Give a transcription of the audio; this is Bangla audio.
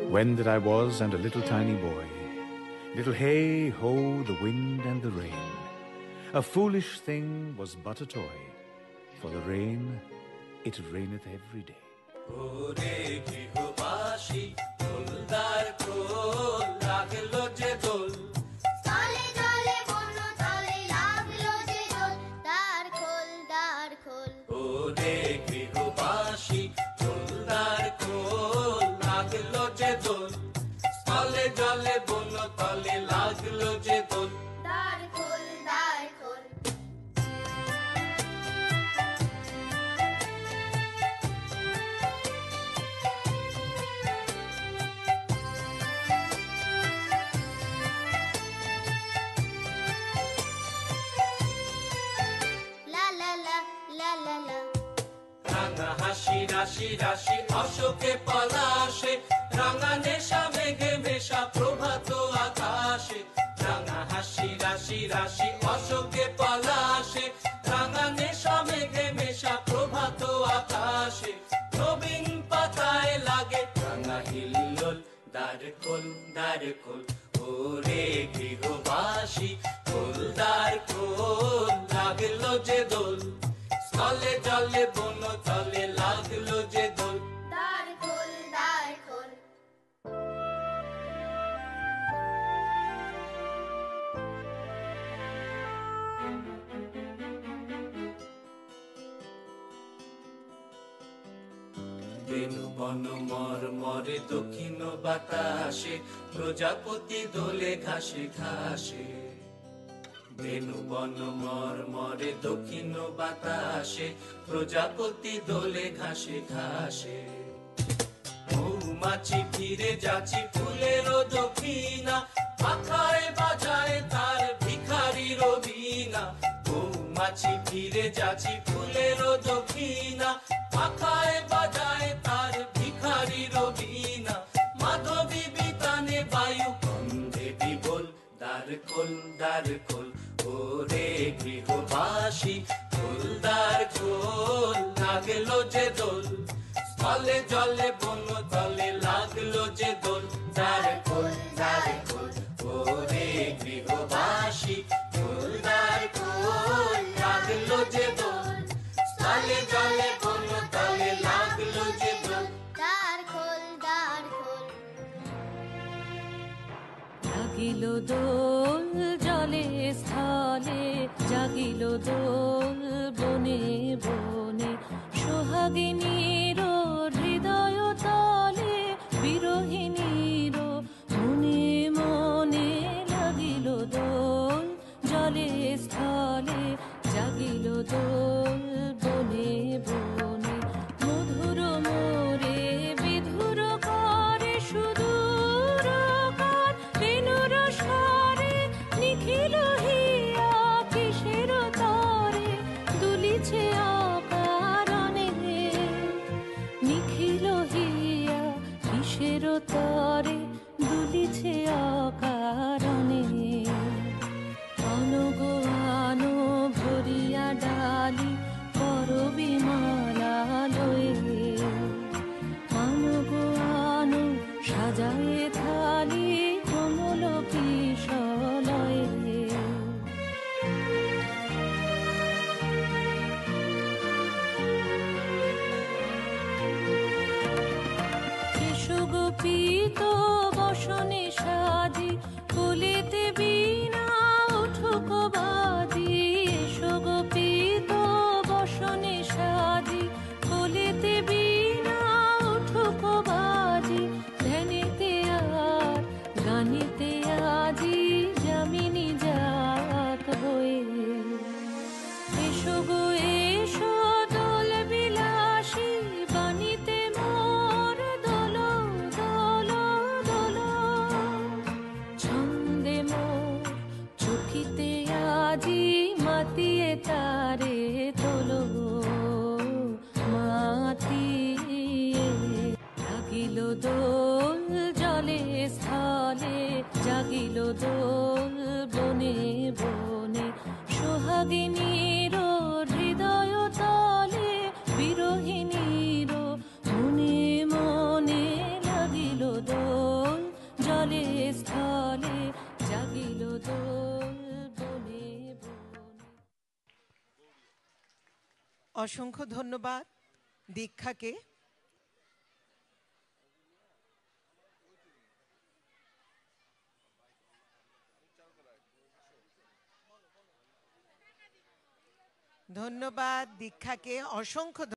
When that I was and a little tiny boy, little hey ho, the wind and the rain. A foolish thing was but a toy, for the rain, it raineth every day. ওরে গৃহবাসী ফুলদার খোল লাগলো যে দোল তলে তলে বন তলে লাগলো যে দোল দ্বার খোল দ্বার খোল ওরে গৃহবাসী ফুলদার খোল লাগলো যে দোল তলে জলে বন তলে লাগলো যে দোল দ্বার খোল দ্বার খোল রাঙা হাসি রাশি রাশি অশোকে পলাশে রাঙা নেশা মেঘে মেশা প্রভাত আকাশে রাঙা হাসি রাশি রাশি অশোকে পলাশে রাঙা নেশা মেঘে মেশা প্রভাত আকাশে নবীন পাতায় লাগে রাঙা হিল্লোল দ্বার খোল ওরে গৃহবাসী ফুলদার খোল লাগলো যে দোল তলে জলে বন তলে লাগলো যে দোল দ্বার খোল দ্বার খোল বেনু বন মরে দক্ষিণ বাতাসে প্রজাপতি দোলে ঘাসে ঘাসে বেনু বন মরে দক্ষিণ বাতাসে প্রজাপতি দোলে ঘাসে ঘাসে মৌমাছি ফিরে যাচ্ছি ফুলের দক্ষিণা পাখায় বাজায় তার ভিখারির বীণা মৌমাছি ফিরে যাচ্ছি ফুলের দক্ষিণা পাখায় বাজায় তার ভিখারির বীণা মাধবী বিতানে বায়ু কন্ধে বিবল দ্বার খোল ওরে গৃহবাসী ফুলদার খোল লাগলো যে দোল তলে জলে বন তলে লাগলো যে দোল দ্বার খোল ওরে গৃহবাসী ফুলদার খোল লাগলো যে দোল তলে জলে বন তলে লাগলো যে দোল দ্বার খোল দ্বার খোল জাগিল দোল জলে স্থলে জাগিল দোল বনে বনে সোহাগিনীর হৃদয় তলে বিরোহিনীর মনে মনে লাগিল দোল জলে স্থলে জাগিল দোল বনে বনে মধুর মোরে বিধুর করে সুদূর কার বেনুর স্বরে নিখিল হিয়া কিসের তরে দুলিছে অকারণে নিখিল হিয়া কিসের তরে দুলিছে অকারণে অনুগানো ভরিয়া ডালি করবি মালা লয়ে অনুগানো সাজায়ে থালি কমল কিশলয়ে কেশগোপীত বসনে সাজি কুলিতে বীণা উঠুক বাজি এসগোপীত বসনে সাজি কুলিতে বীণা উঠুক বাজি ধ্যানেতে আর গানিতে আজি যামিনী যাক হয়ে এসো গো এসো দোল বিলাসী বাণীতে মোর দোল দোল দোল ছন্দে মোর চোখিতে আজি মাতিয়ে তারে তোলো মাতিয়ে জাগিল দোল জলে স্থলে জাগিল দোল বনে বনে সোহাগিনীর হৃদয় তলে বিরোহিনীর মনে মনে লাগিল দোল অসংখ্য ধন্যবাদ দীক্ষাকে। ধন্যবাদ দীক্ষাকে, অসংখ্য